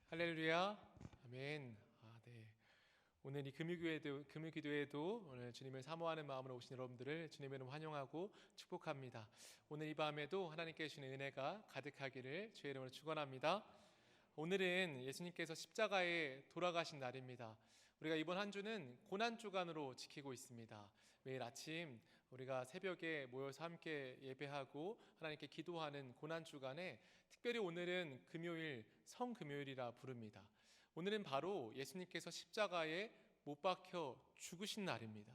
할렐루야, 아멘. 네. 오늘 이 금요기도에도 오늘 주님을 사모하는 마음으로 오신 여러분들을 주님의 이름 환영하고 축복합니다. 오늘 이 밤에도 하나님께 주시는 은혜가 가득하기를 주의 이름으로 축원합니다. 오늘은 예수님께서 십자가에 돌아가신 날입니다. 우리가 이번 한 주는 고난 주간으로 지키고 있습니다. 매일 아침 우리가 새벽에 모여서 함께 예배하고 하나님께 기도하는 고난 주간에 특별히 오늘은 금요일 성금요일이라 부릅니다. 오늘은 바로 예수님께서 십자가에 못 박혀 죽으신 날입니다.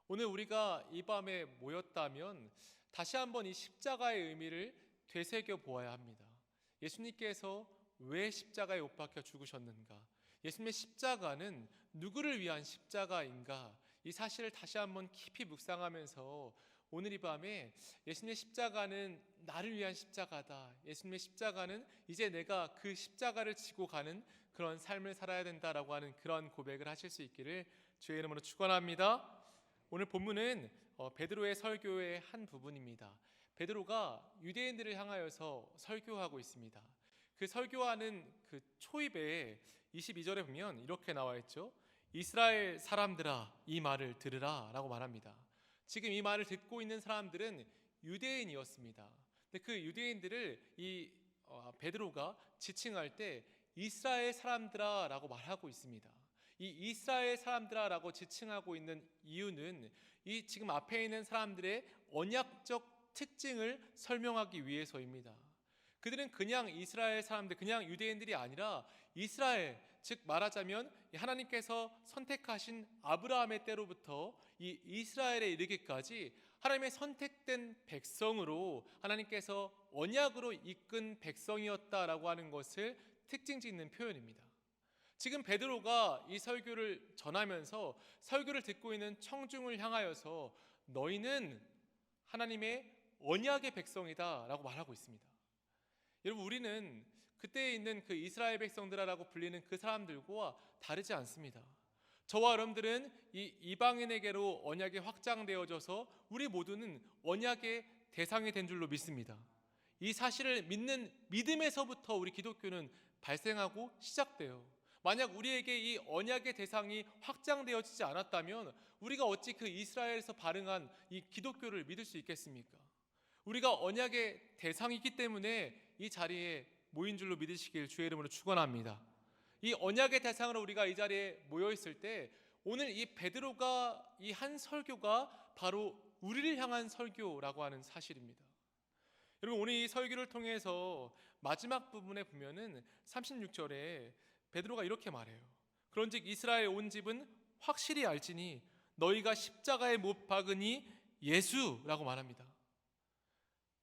오늘 우리가 이 밤에 모였다면 다시 한번 이 십자가의 의미를 되새겨 보아야 합니다. 예수님께서 왜 십자가에 못 박혀 죽으셨는가? 예수님의 십자가는 누구를 위한 십자가인가? 이 사실을 다시 한번 깊이 묵상하면서 오늘 이 밤에 예수님의 십자가는 나를 위한 십자가다. 예수님의 십자가는 이제 내가 그 십자가를 지고 가는 그런 삶을 살아야 된다라고 하는 그런 고백을 하실 수 있기를 주의 이름으로 축원합니다. 오늘 본문은 베드로의 설교의 한 부분입니다. 베드로가 유대인들을 향하여서 설교하고 있습니다. 그 설교하는 그 초입에 22절에 보면 이렇게 나와 있죠. 이스라엘 사람들아 이 말을 들으라 라고 말합니다. 지금 이 말을 듣고 있는 사람들은 유대인이었습니다. 근데 그 유대인들을 이 베드로가 지칭할 때 이스라엘 사람들아 라고 말하고 있습니다. 이 이스라엘 사람들아 라고 지칭하고 있는 이유는 이 지금 앞에 있는 사람들의 언약적 특징을 설명하기 위해서입니다. 그들은 그냥 이스라엘 사람들, 그냥 유대인들이 아니라 이스라엘, 즉 말하자면 하나님께서 선택하신 아브라함의 때로부터 이 이스라엘에 이르기까지 하나님의 선택된 백성으로 하나님께서 언약으로 이끈 백성이었다라고 하는 것을 특징 짓는 표현입니다. 지금 베드로가 이 설교를 전하면서 설교를 듣고 있는 청중을 향하여서 너희는 하나님의 언약의 백성이다 라고 말하고 있습니다. 여러분, 우리는 그때에 있는 그 이스라엘 백성들이라고 불리는 그 사람들과 다르지 않습니다. 저와 여러분들은 이 이방인에게로 언약이 확장되어져서 우리 모두는 언약의 대상이 된 줄로 믿습니다. 이 사실을 믿는 믿음에서부터 우리 기독교는 발생하고 시작돼요. 만약 우리에게 이 언약의 대상이 확장되어지지 않았다면 우리가 어찌 그 이스라엘에서 발흥한 이 기독교를 믿을 수 있겠습니까? 우리가 언약의 대상이기 때문에 이 자리에 모인 줄로 믿으시길 주의 이름으로 축원합니다. 이 언약의 대상으로 우리가 이 자리에 모여 있을 때 오늘 이 베드로가 이 한 설교가 바로 우리를 향한 설교라고 하는 사실입니다. 여러분, 오늘 이 설교를 통해서 마지막 부분에 보면은 36절에 베드로가 이렇게 말해요. 그런즉 이스라엘 온 집은 확실히 알지니 너희가 십자가에 못 박으니 예수라고 말합니다.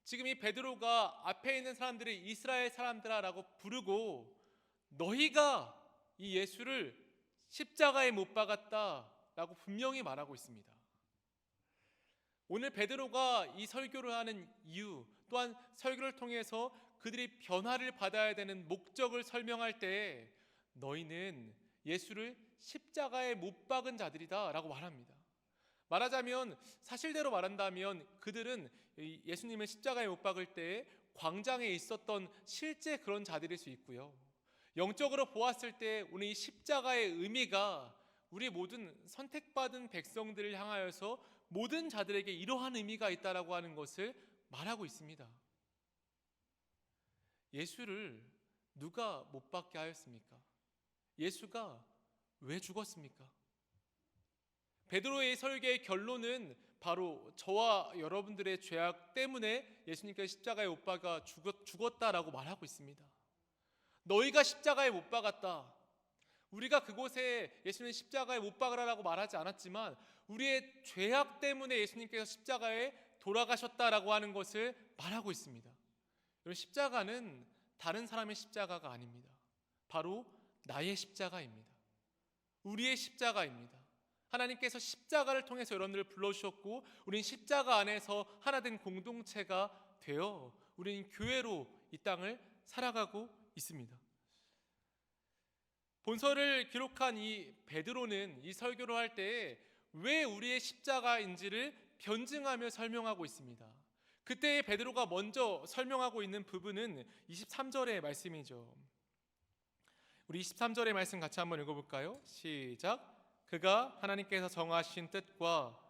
지금 이 베드로가 앞에 있는 사람들이 이스라엘 사람들아라고 부르고 너희가 이 예수를 십자가에 못 박았다라고 분명히 말하고 있습니다. 오늘 베드로가 이 설교를 하는 이유, 또한 설교를 통해서 그들이 변화를 받아야 되는 목적을 설명할 때 너희는 예수를 십자가에 못 박은 자들이다 라고 말합니다. 말하자면 사실대로 말한다면 그들은 예수님을 십자가에 못 박을 때 광장에 있었던 실제 그런 자들일 수 있고요. 영적으로 보았을 때 오늘 이 십자가의 의미가 우리 모든 선택받은 백성들을 향하여서 모든 자들에게 이러한 의미가 있다라고 하는 것을 말하고 있습니다. 예수를 누가 못 박게 하였습니까? 예수가 왜 죽었습니까? 베드로의 설교의 결론은 바로 저와 여러분들의 죄악 때문에 예수님께서 십자가에 못 박아 죽었다라고 말하고 있습니다. 너희가 십자가에 못 박았다. 우리가 그곳에 예수님 십자가에 못 박으라고 말하지 않았지만 우리의 죄악 때문에 예수님께서 십자가에 돌아가셨다라고 하는 것을 말하고 있습니다. 여러분, 십자가는 다른 사람의 십자가가 아닙니다. 바로 나의 십자가입니다. 우리의 십자가입니다. 하나님께서 십자가를 통해서 여러분들을 불러주셨고 우린 십자가 안에서 하나된 공동체가 되어 우리는 교회로 이 땅을 살아가고 있습니다. 본서를 기록한 이 베드로는 이 설교를 할 때 왜 우리의 십자가인지를 변증하며 설명하고 있습니다. 그때 베드로가 먼저 설명하고 있는 부분은 23절의 말씀이죠. 우리 23절의 말씀 같이 한번 읽어볼까요? 시작. 그가 하나님께서 정하신 뜻과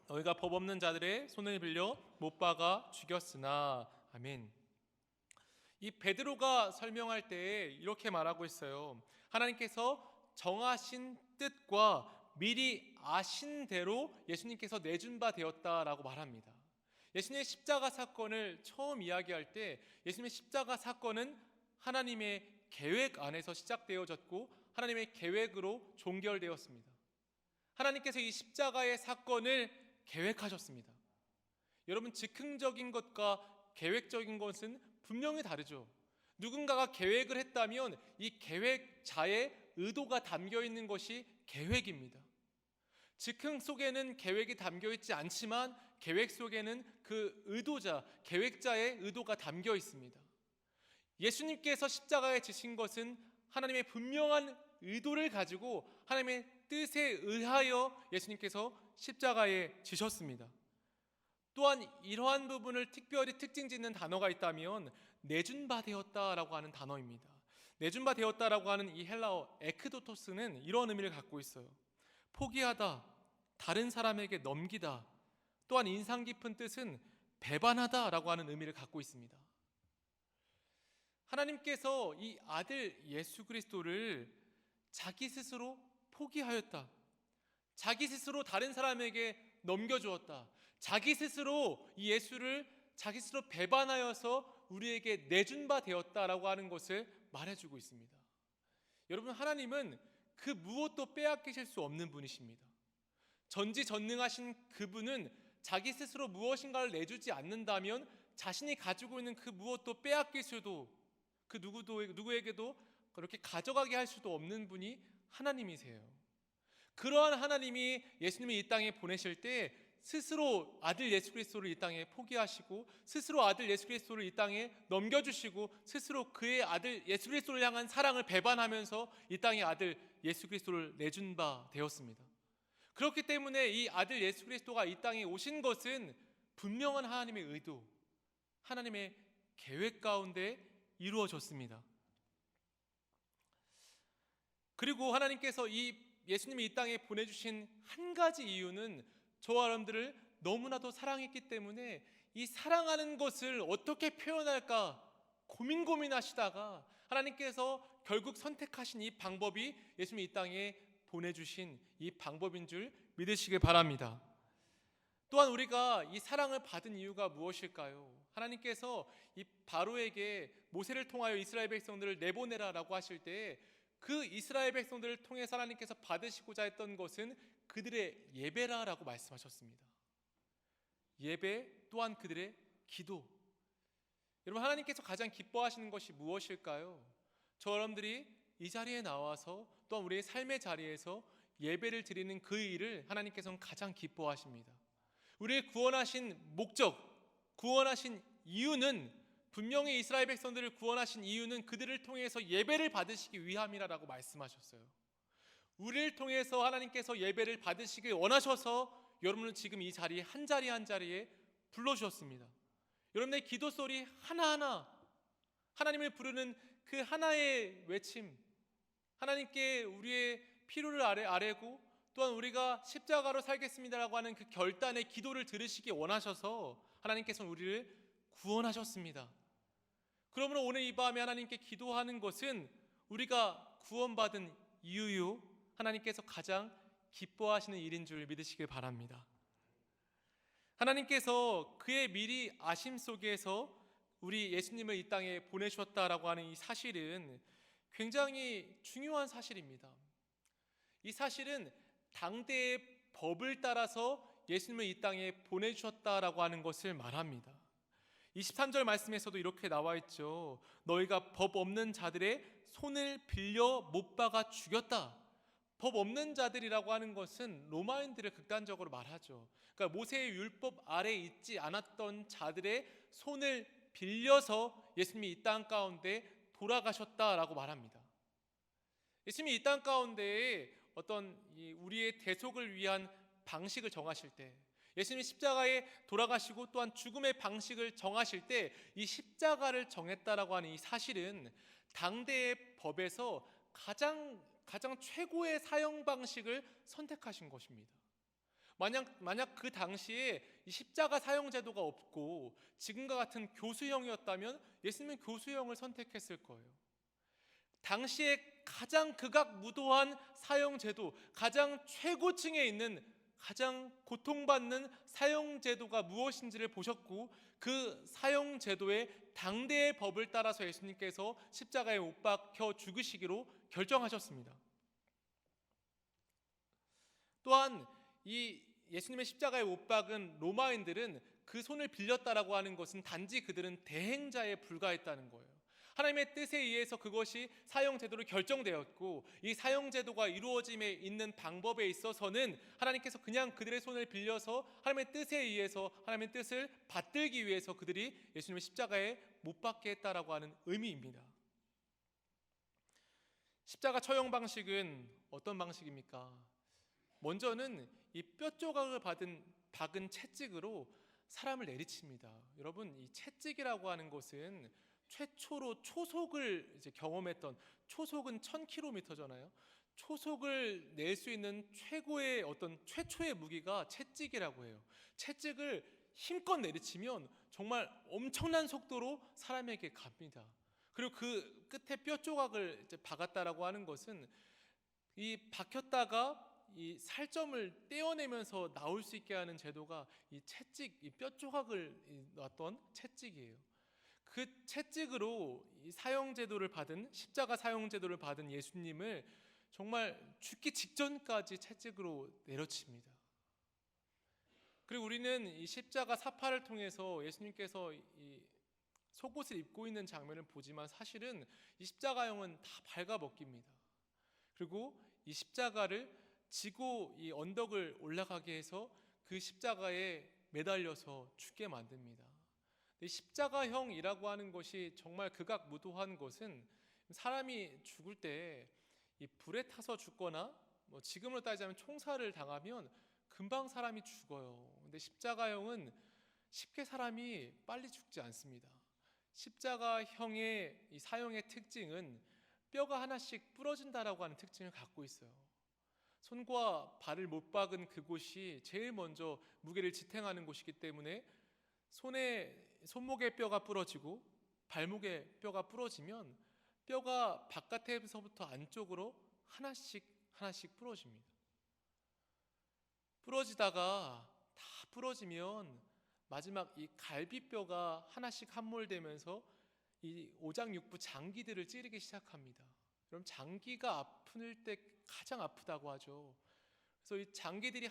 너희가 법 없는 자들의 손을 빌려 못 박아 죽였으나. 아멘. 이 베드로가 설명할 때 이렇게 말하고 있어요. 하나님께서 정하신 뜻과 미리 아신 대로 예수님께서 내준 바 되었다라고 말합니다. 예수님의 십자가 사건을 처음 이야기할 때 예수님의 십자가 사건은 하나님의 계획 안에서 시작되어졌고 하나님의 계획으로 종결되었습니다. 하나님께서 이 십자가의 사건을 계획하셨습니다. 여러분, 즉흥적인 것과 계획적인 것은 분명히 다르죠. 누군가가 계획을 했다면 이 계획자의 의도가 담겨 있는 것이 계획입니다. 즉흥 속에는 계획이 담겨 있지 않지만 계획 속에는 그 의도자, 계획자의 의도가 담겨 있습니다. 예수님께서 십자가에 지신 것은 하나님의 분명한 의도를 가지고 하나님의 뜻에 의하여 예수님께서 십자가에 지셨습니다. 또한 이러한 부분을 특별히 특징 짓는 단어가 있다면 내준 바 되었다라고 하는 단어입니다. 내준 바 되었다라고 하는 이 헬라어 에크도토스는 이런 의미를 갖고 있어요. 포기하다, 다른 사람에게 넘기다. 또한 인상 깊은 뜻은 배반하다라고 하는 의미를 갖고 있습니다. 하나님께서 이 아들 예수 그리스도를 자기 스스로 포기하였다. 자기 스스로 다른 사람에게 넘겨주었다. 자기 스스로 이 예수를 자기 스스로 배반하여서 우리에게 내준 바 되었다라고 하는 것을 말해주고 있습니다. 여러분, 하나님은 그 무엇도 빼앗기실 수 없는 분이십니다. 전지전능하신 그분은 자기 스스로 무엇인가를 내주지 않는다면 자신이 가지고 있는 그 무엇도 빼앗길 수도, 그 누구에게도 그렇게 가져가게 할 수도 없는 분이 하나님이세요. 그러한 하나님이 예수님을 이 땅에 보내실 때 스스로 아들 예수 그리스도를 이 땅에 포기하시고 스스로 아들 예수 그리스도를 이 땅에 넘겨주시고 스스로 그의 아들 예수 그리스도를 향한 사랑을 배반하면서 이 땅에 아들 예수 그리스도를 내준 바 되었습니다. 그렇기 때문에 이 아들 예수 그리스도가 이 땅에 오신 것은 분명한 하나님의 의도, 하나님의 계획 가운데 이루어졌습니다. 그리고 하나님께서 이 예수님이 이 땅에 보내주신 한 가지 이유는 저와 여러분들을 너무나도 사랑했기 때문에 이 사랑하는 것을 어떻게 표현할까 고민하시다가 하나님께서 결국 선택하신 이 방법이 예수님이 이 땅에 보내주신 이 방법인 줄 믿으시길 바랍니다. 또한 우리가 이 사랑을 받은 이유가 무엇일까요? 하나님께서 이 바로에게 모세를 통하여 이스라엘 백성들을 내보내라라고 하실 때 그 이스라엘 백성들을 통해서 하나님께서 받으시고자 했던 것은 그들의 예배라라고 말씀하셨습니다. 예배 또한 그들의 기도. 여러분, 하나님께서 가장 기뻐하시는 것이 무엇일까요? 저 여러분들이 이 자리에 나와서 또한 우리의 삶의 자리에서 예배를 드리는 그 일을 하나님께서는 가장 기뻐하십니다. 우리를 구원하신 목적, 구원하신 이유는 분명히 이스라엘 백성들을 구원하신 이유는 그들을 통해서 예배를 받으시기 위함이라고 말씀하셨어요. 우리를 통해서 하나님께서 예배를 받으시길 원하셔서 여러분은 지금 이 자리에 한 자리에 불러주셨습니다. 여러분의 기도 소리 하나하나, 하나님을 부르는 그 하나의 외침, 하나님께 우리의 필요를 아뢰고 또한 우리가 십자가로 살겠습니다라고 하는 그 결단의 기도를 들으시기 원하셔서 하나님께서는 우리를 구원하셨습니다. 그러므로 오늘 이 밤에 하나님께 기도하는 것은 우리가 구원받은 이유요, 하나님께서 가장 기뻐하시는 일인 줄 믿으시길 바랍니다. 하나님께서 그의 미리 아심 속에서 우리 예수님을 이 땅에 보내주셨다라고 하는 이 사실은 굉장히 중요한 사실입니다. 이 사실은 당대의 법을 따라서 예수님을 이 땅에 보내주셨다라고 하는 것을 말합니다. 23절 말씀에서도 이렇게 나와 있죠. 너희가 법 없는 자들의 손을 빌려 못 박아 죽였다. 법 없는 자들이라고 하는 것은 로마인들을 극단적으로 말하죠. 그러니까 모세의 율법 아래 있지 않았던 자들의 손을 빌려서 예수님이 이 땅 가운데 돌아가셨다라고 말합니다. 예수님이 이 땅 가운데에 어떤 우리의 대속을 위한 방식을 정하실 때, 예수님이 십자가에 돌아가시고 또한 죽음의 방식을 정하실 때 이 십자가를 정했다라고 하는 이 사실은 당대의 법에서 가장 최고의 사형 방식을 선택하신 것입니다. 만약 그 당시에 이 십자가 사형 제도가 없고 지금과 같은 교수형이었다면 예수님은 교수형을 선택했을 거예요. 당시에 가장 극악무도한 사형 제도, 가장 최고층에 있는 가장 고통받는 사형 제도가 무엇인지를 보셨고, 그 사형 제도의 당대의 법을 따라서 예수님께서 십자가에 못 박혀 죽으시기로 결정하셨습니다. 또한 이 예수님의 십자가에 못 박은 로마인들은 그 손을 빌렸다라고 하는 것은 단지 그들은 대행자에 불과했다는 거예요. 하나님의 뜻에 의해서 그것이 사형제도로 결정되었고, 이 사형제도가 이루어짐에 있는 방법에 있어서는 하나님께서 그냥 그들의 손을 빌려서 하나님의 뜻에 의해서 하나님의 뜻을 받들기 위해서 그들이 예수님의 십자가에 못 박게 했다라고 하는 의미입니다. 십자가 처형 방식은 어떤 방식입니까? 먼저는 이 뼈 조각을 박은 채찍으로 사람을 내리칩니다. 여러분, 이 채찍이라고 하는 것은 최초로 초속을 이제 경험했던, 초속은 1000km잖아요. 초속을 낼 수 있는 최초의 무기가 채찍이라고 해요. 채찍을 힘껏 내리치면 정말 엄청난 속도로 사람에게 갑니다. 그리고 그 끝에 뼈 조각을 이제 박았다라고 하는 것은 이 박혔다가 이 살점을 떼어내면서 나올 수 있게 하는 제도가 이 채찍, 이 뼈 조각을 놨던 채찍이에요. 그 채찍으로 이 사형제도를 받은, 십자가 사형제도를 받은 예수님을 정말 죽기 직전까지 채찍으로 내려칩니다. 그리고 우리는 이 십자가 사파를 통해서 예수님께서 이 속옷을 입고 있는 장면을 보지만 사실은 이 십자가형은 다 발가벗깁니다. 그리고 이 십자가를 지고 이 언덕을 올라가게 해서 그 십자가에 매달려서 죽게 만듭니다. 십자가형이라고 하는 것이 정말 극악무도한 것은, 사람이 죽을 때 이 불에 타서 죽거나 뭐 지금으로 따지자면 총살을 당하면 금방 사람이 죽어요. 근데 십자가형은 쉽게 사람이 빨리 죽지 않습니다. 십자가형의 이 사형의 특징은 뼈가 하나씩 부러진다라고 하는 특징을 갖고 있어요. 손과 발을 못 박은 그곳이 제일 먼저 무게를 지탱하는 곳이기 때문에 손목의 뼈가 부러지고 발목의 뼈가 부러지면 뼈가 바깥에서부터 안쪽으로 하나씩 부러집니다. 부러지다가 다 부러지면 마지막 이 갈비뼈가 하나씩 함몰되면서 이 오장육부 장기들을 찌르기 시작합니다. 그럼 장기가 아플 때 가장 아프다고 하죠. 그래서 이 장기들이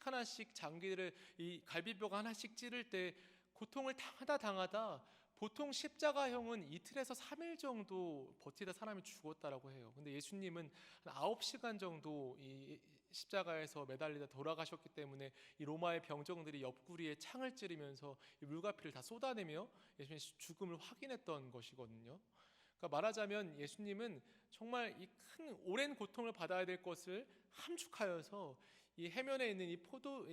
하나씩 장기들을, 이 갈비뼈가 하나씩 찌를 때 고통을 당하다 보통 십자가형은 이틀에서 3일 정도 버티다 사람이 죽었다라고 해요. 근데 예수님은 한 9시간 정도 이 십자가에서 매달리다 돌아가셨기 때문에 이 로마의 병정들이 옆구리에 창을 찌르면서 이 물과피를 다 쏟아내며 예수님의 죽음을 확인했던 것이거든요. 그러니까 말하자면 예수님은 정말 이 큰 오랜 고통을 받아야 될 것을 함축하여서 이 해면에 있는 이 포도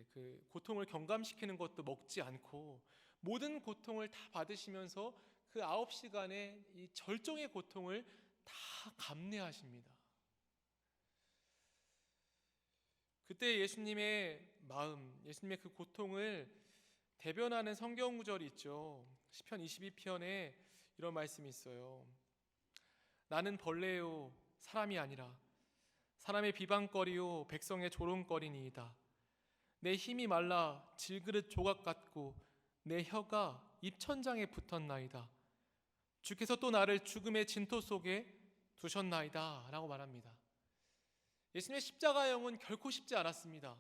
그 고통을 경감시키는 것도 먹지 않고 모든 고통을 다 받으시면서 그 9시간의 이 절정의 고통을 다 감내하십니다. 그때 예수님의 마음, 예수님의 그 고통을 대변하는 성경 구절이 있죠. 시편 22편에 이런 말씀이 있어요. 나는 벌레요 사람이 아니라 사람의 비방거리요 백성의 조롱거리니이다. 내 힘이 말라 질그릇 조각 같고 내 혀가 입천장에 붙었나이다. 주께서 또 나를 죽음의 진토 속에 두셨나이다 라고 말합니다. 예수님의 십자가형은 결코 쉽지 않았습니다.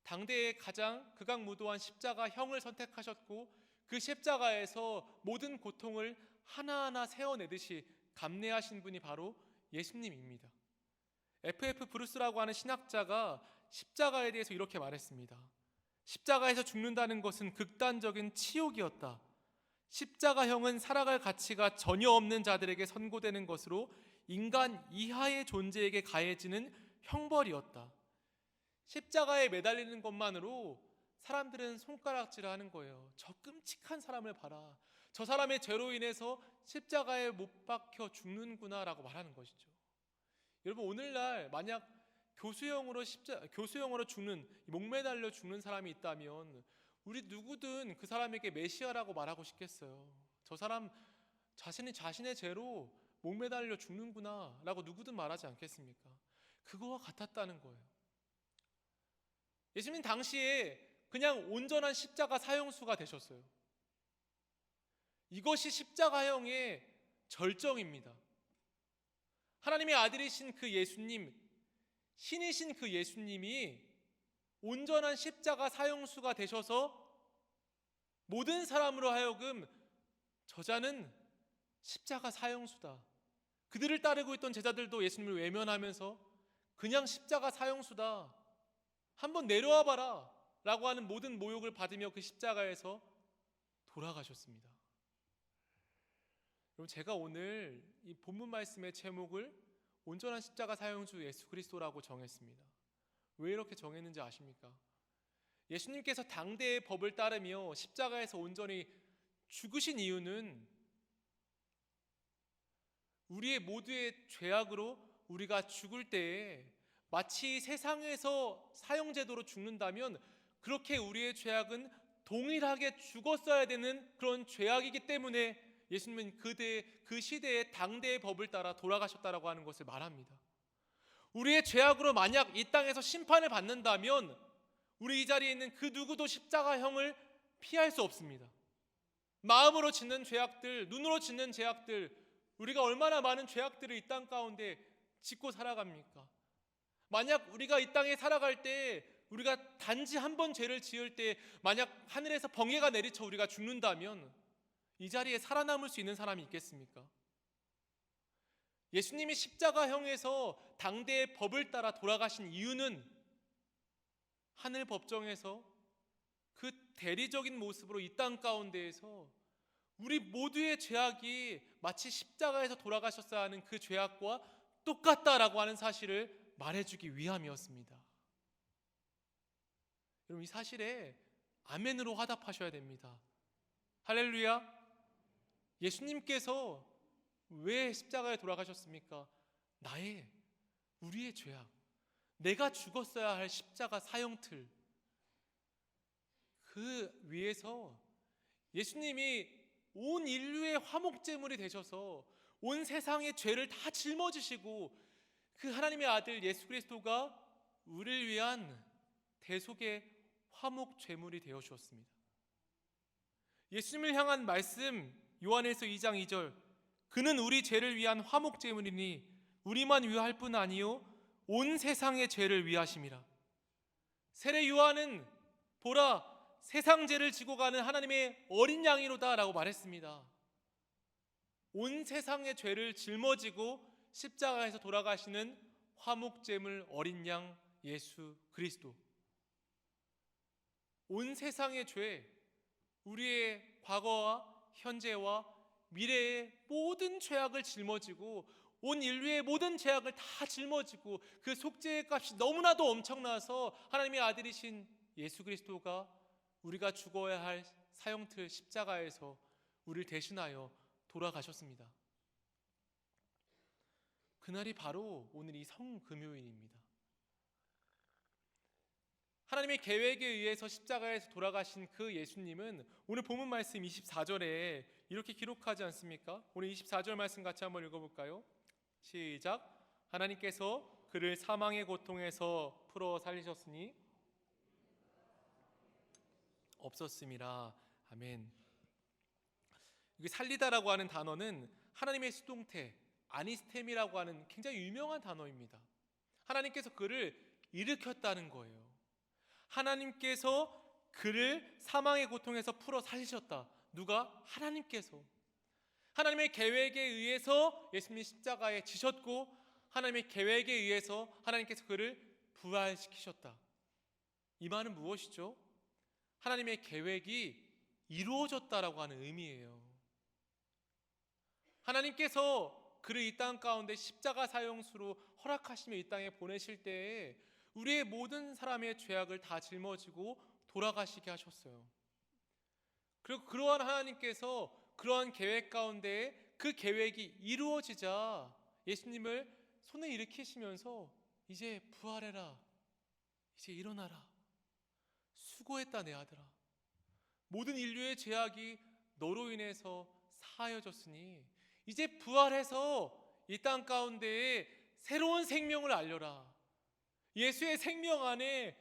당대의 가장 극악무도한 십자가형을 선택하셨고 그 십자가에서 모든 고통을 하나하나 세워내듯이 감내하신 분이 바로 예수님입니다. F.F. 브루스라고 하는 신학자가 십자가에 대해서 이렇게 말했습니다. 십자가에서 죽는다는 것은 극단적인 치욕이었다. 십자가형은 살아갈 가치가 전혀 없는 자들에게 선고되는 것으로 인간 이하의 존재에게 가해지는 형벌이었다. 십자가에 매달리는 것만으로 사람들은 손가락질하는 거예요. 저 끔찍한 사람을 봐라. 저 사람의 죄로 인해서 십자가에 못 박혀 죽는구나 라고 말하는 것이죠. 여러분, 오늘날 만약 교수형으로 죽는, 목매달려 죽는 사람이 있다면 우리 누구든 그 사람에게 메시아라고 말하고 싶겠어요. 저 사람 자신의 죄로 목매달려 죽는구나 라고 누구든 말하지 않겠습니까? 그거와 같았다는 거예요. 예수님 당시에 그냥 온전한 십자가 사형수가 되셨어요. 이것이 십자가형의 절정입니다. 하나님의 아들이신 그 예수님, 신이신 그 예수님이 온전한 십자가 사형수가 되셔서 모든 사람으로 하여금 저자는 십자가 사형수다. 그들을 따르고 있던 제자들도 예수님을 외면하면서 그냥 십자가 사형수다. 한번 내려와 봐라 라고 하는 모든 모욕을 받으며 그 십자가에서 돌아가셨습니다. 여러분, 제가 오늘 이 본문 말씀의 제목을 온전한 십자가 사형수 예수 그리스도라고 정했습니다. 왜 이렇게 정했는지 아십니까? 예수님께서 당대의 법을 따르며 십자가에서 온전히 죽으신 이유는 우리의 모두의 죄악으로 우리가 죽을 때에 마치 세상에서 사형제도로 죽는다면 그렇게 우리의 죄악은 동일하게 죽었어야 되는 그런 죄악이기 때문에 예수님은 그 시대의 당대의 법을 따라 돌아가셨다라고 하는 것을 말합니다. 우리의 죄악으로 만약 이 땅에서 심판을 받는다면 우리 이 자리에 있는 그 누구도 십자가형을 피할 수 없습니다. 마음으로 짓는 죄악들, 눈으로 짓는 죄악들, 우리가 얼마나 많은 죄악들을 이 땅 가운데 짓고 살아갑니까? 만약 우리가 이 땅에 살아갈 때 우리가 단지 한 번 죄를 지을 때 만약 하늘에서 번개가 내리쳐 우리가 죽는다면 이 자리에 살아남을 수 있는 사람이 있겠습니까? 예수님이 십자가형에서 당대의 법을 따라 돌아가신 이유는 하늘 법정에서 그 대리적인 모습으로 이 땅 가운데에서 우리 모두의 죄악이 마치 십자가에서 돌아가셨어야 하는 그 죄악과 똑같다라고 하는 사실을 말해주기 위함이었습니다. 여러분, 이 사실에 아멘으로 화답하셔야 됩니다. 할렐루야. 예수님께서 왜 십자가에 돌아가셨습니까? 우리의 죄악, 내가 죽었어야 할 십자가 사형틀, 그 위에서 예수님이 온 인류의 화목제물이 되셔서 온 세상의 죄를 다 짊어지시고 그 하나님의 아들 예수 그리스도가 우리를 위한 대속의 화목제물이 되어 주었습니다. 예수님을 향한 말씀 요한일서 2장 2절, 그는 우리 죄를 위한 화목제물이니 우리만 위할 뿐 아니요 온 세상의 죄를 위하심이라. 세례 요한은 보라 세상 죄를 지고 가는 하나님의 어린 양이로다 라고 말했습니다. 온 세상의 죄를 짊어지고 십자가에서 돌아가시는 화목제물 어린 양 예수 그리스도. 온 세상의 죄, 우리의 과거와 현재와 미래의 모든 죄악을 짊어지고 온 인류의 모든 죄악을 다 짊어지고 그 속죄의 값이 너무나도 엄청나서 하나님의 아들이신 예수 그리스도가 우리가 죽어야 할 사형틀 십자가에서 우리를 대신하여 돌아가셨습니다. 그날이 바로 오늘 이 성금요일입니다. 하나님의 계획에 의해서 십자가에서 돌아가신 그 예수님은 오늘 본문 말씀 24절에 이렇게 기록하지 않습니까? 오늘 24절 말씀 같이 한번 읽어볼까요? 시작. 하나님께서 그를 사망의 고통에서 풀어 살리셨으니 없었음이라. 아멘. 이게 살리다라고 하는 단어는 하나님의 수동태 아니스템이라고 하는 굉장히 유명한 단어입니다. 하나님께서 그를 일으켰다는 거예요. 하나님께서 그를 사망의 고통에서 풀어 살리셨다. 누가? 하나님께서. 하나님의 계획에 의해서 예수님이 십자가에 지셨고 하나님의 계획에 의해서 하나님께서 그를 부활시키셨다. 이 말은 무엇이죠? 하나님의 계획이 이루어졌다라고 하는 의미예요. 하나님께서 그를 이 땅 가운데 십자가 사형수로 허락하시며 이 땅에 보내실 때에 우리의 모든 사람의 죄악을 다 짊어지고 돌아가시게 하셨어요. 그리고 그러한 하나님께서 그러한 계획 가운데 그 계획이 이루어지자 예수님을 손에 일으키시면서 이제 부활해라, 이제 일어나라, 수고했다 내 아들아, 모든 인류의 죄악이 너로 인해서 사하여졌으니 이제 부활해서 이 땅 가운데에 새로운 생명을 알려라. 예수의 생명 안에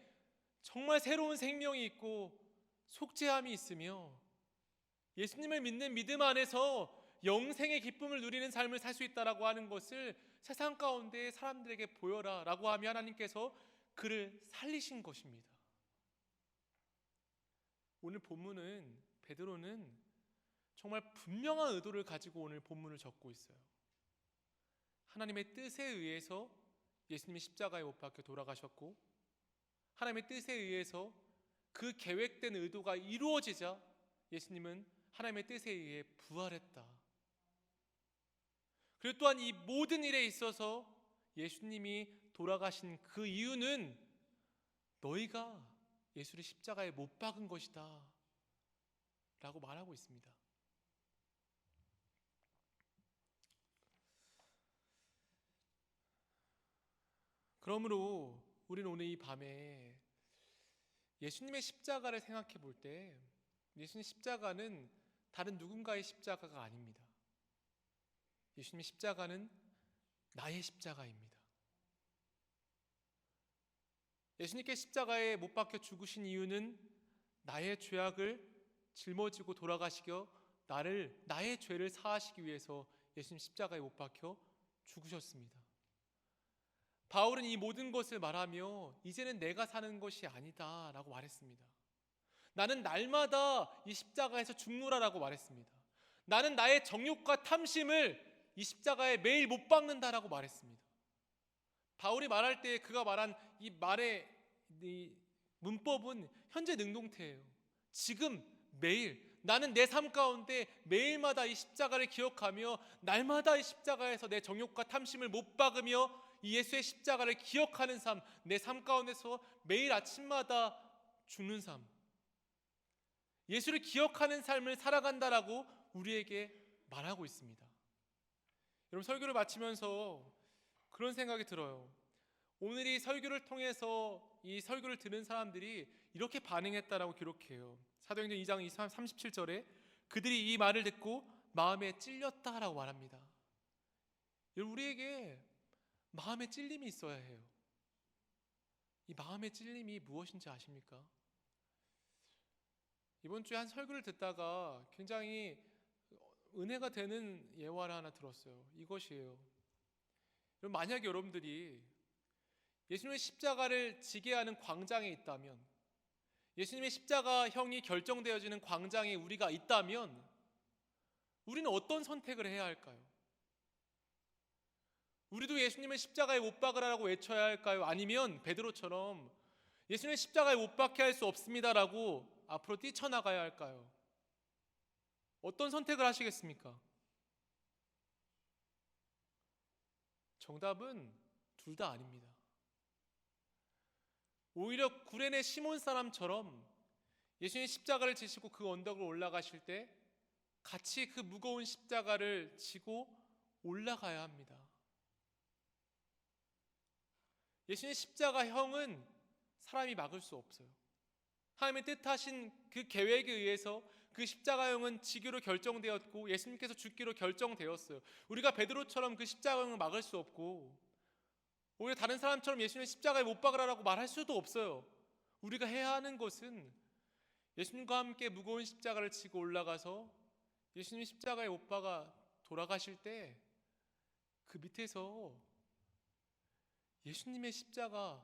정말 새로운 생명이 있고 속죄함이 있으며 예수님을 믿는 믿음 안에서 영생의 기쁨을 누리는 삶을 살 수 있다라고 하는 것을 세상 가운데 사람들에게 보여라 라고 하며 하나님께서 그를 살리신 것입니다. 오늘 본문은 베드로는 정말 분명한 의도를 가지고 오늘 본문을 적고 있어요. 하나님의 뜻에 의해서 예수님이 십자가에 못 박혀 돌아가셨고 하나님의 뜻에 의해서 그 계획된 의도가 이루어지자 예수님은 하나님의 뜻에 의해 부활했다. 그리고 또한 이 모든 일에 있어서 예수님이 돌아가신 그 이유는 너희가 예수를 십자가에 못 박은 것이다 라고 말하고 있습니다. 그러므로 우리는 오늘 이 밤에 예수님의 십자가를 생각해 볼 때 예수님의 십자가는 다른 누군가의 십자가가 아닙니다. 예수님의 십자가는 나의 십자가입니다. 예수님께 십자가에 못 박혀 죽으신 이유는 나의 죄악을 짊어지고 돌아가시겨 나의 죄를 사하시기 위해서 예수님 십자가에 못 박혀 죽으셨습니다. 바울은 이 모든 것을 말하며 이제는 내가 사는 것이 아니다 라고 말했습니다. 나는 날마다 이 십자가에서 죽노라라고 말했습니다. 나는 나의 정욕과 탐심을 이 십자가에 매일 못 박는다라고 말했습니다. 바울이 말할 때 그가 말한 이 말의 이 문법은 현재 능동태예요. 지금 매일 나는 내 삶 가운데 매일마다 이 십자가를 기억하며 날마다 이 십자가에서 내 정욕과 탐심을 못 박으며 이 예수의 십자가를 기억하는 삶, 내 삶 가운데서 매일 아침마다 죽는 삶, 예수를 기억하는 삶을 살아간다라고 우리에게 말하고 있습니다. 여러분, 설교를 마치면서 그런 생각이 들어요. 오늘 이 설교를 통해서 이 설교를 들은 사람들이 이렇게 반응했다라고 기록해요. 사도행전 2장 37절에 그들이 이 말을 듣고 마음에 찔렸다라고 말합니다. 우리에게 마음의 찔림이 있어야 해요. 이 마음의 찔림이 무엇인지 아십니까? 이번 주에 한 설교를 듣다가 굉장히 은혜가 되는 예화를 하나 들었어요. 이것이에요. 만약 여러분들이 예수님의 십자가를 지게 하는 광장에 있다면, 예수님의 십자가형이 결정되어지는 광장에 우리가 있다면 우리는 어떤 선택을 해야 할까요? 우리도 예수님을 십자가에 못 박으라고 외쳐야 할까요? 아니면 베드로처럼 예수님을 십자가에 못 박게 할 수 없습니다라고 앞으로 뛰쳐나가야 할까요? 어떤 선택을 하시겠습니까? 정답은 둘 다 아닙니다. 오히려 구레네 시몬 사람처럼 예수님 십자가를 지시고 그 언덕을 올라가실 때 같이 그 무거운 십자가를 지고 올라가야 합니다. 예수님 십자가형은 사람이 막을 수 없어요. 하나님의 뜻하신 그 계획에 의해서 그 십자가형은 지기로 결정되었고 예수님께서 죽기로 결정되었어요. 우리가 베드로처럼 그 십자가형을 막을 수 없고 오히려 다른 사람처럼 예수님 십자가에 못 박으라고 말할 수도 없어요. 우리가 해야 하는 것은 예수님과 함께 무거운 십자가를 지고 올라가서 예수님 십자가에 못 박아 돌아가실 때 그 밑에서 예수님의 십자가,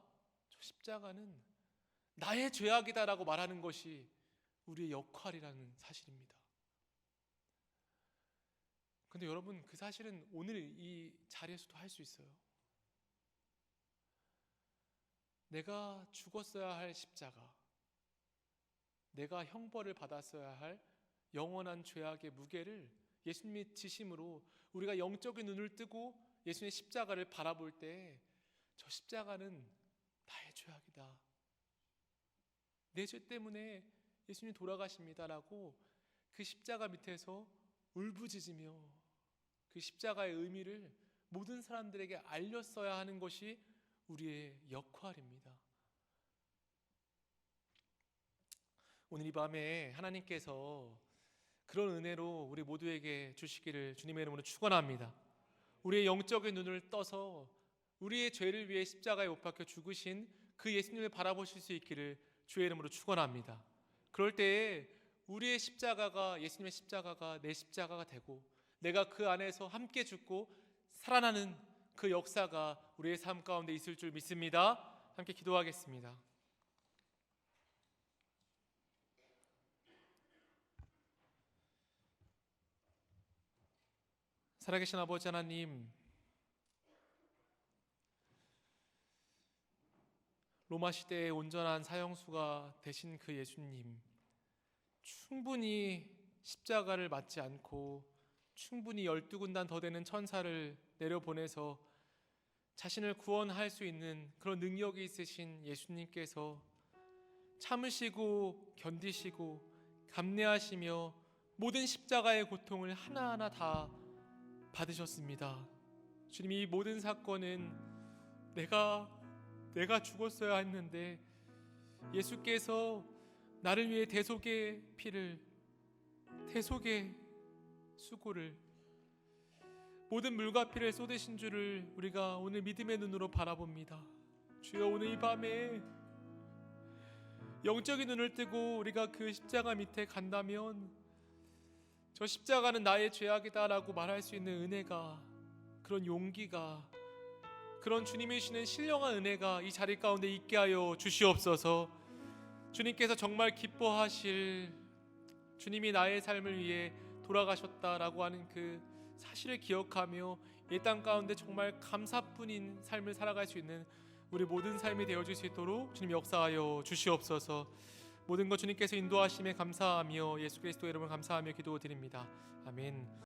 저 십자가는 나의 죄악이다라고 말하는 것이 우리의 역할이라는 사실입니다. 근데 여러분, 그 사실은 오늘 이 자리에서도 할 수 있어요. 내가 죽었어야 할 십자가, 내가 형벌을 받았어야 할 영원한 죄악의 무게를 예수님이 지심으로 우리가 영적인 눈을 뜨고 예수님의 십자가를 바라볼 때 저 십자가는 나의 죄악이다, 내 죄 때문에 예수님이 돌아가십니다라고 그 십자가 밑에서 울부짖으며 그 십자가의 의미를 모든 사람들에게 알렸어야 하는 것이 우리의 역할입니다. 오늘 이 밤에 하나님께서 그런 은혜로 우리 모두에게 주시기를 주님의 이름으로 축원합니다. 우리의 영적인 눈을 떠서 우리의 죄를 위해 십자가에 못 박혀 죽으신 그 예수님을 바라보실 수 있기를 주의 이름으로 축원합니다. 그럴 때에 우리의 십자가가, 예수님의 십자가가 내 십자가가 되고 내가 그 안에서 함께 죽고 살아나는 그 역사가 우리의 삶 가운데 있을 줄 믿습니다. 함께 기도하겠습니다. 살아계신 아버지 하나님, 로마 시대의 온전한 사형수가 되신 그 예수님, 충분히 십자가를 맞지 않고 충분히 12군단 더 되는 천사를 내려보내서 자신을 구원할 수 있는 그런 능력이 있으신 예수님께서 참으시고 견디시고 감내하시며 모든 십자가의 고통을 하나하나 다 받으셨습니다. 주님, 이 모든 사건은 내가 죽었어야 했는데 예수께서 나를 위해 대속의 피를, 대속의 수고를, 모든 물과 피를 쏟으신 줄을 우리가 오늘 믿음의 눈으로 바라봅니다. 주여, 오늘 이 밤에 영적인 눈을 뜨고 우리가 그 십자가 밑에 간다면 저 십자가는 나의 죄악이다 라고 말할 수 있는 은혜가, 그런 용기가, 그런 주님이 주시는 신령한 은혜가 이 자리 가운데 있게 하여 주시옵소서. 주님께서 정말 기뻐하실, 주님이 나의 삶을 위해 돌아가셨다라고 하는 그 사실을 기억하며 이 땅 가운데 정말 감사뿐인 삶을 살아갈 수 있는 우리 모든 삶이 되어질 수 있도록 주님 역사하여 주시옵소서. 모든 것 주님께서 인도하심에 감사하며 예수 그리스도의 이름을 감사하며 기도드립니다. 아멘.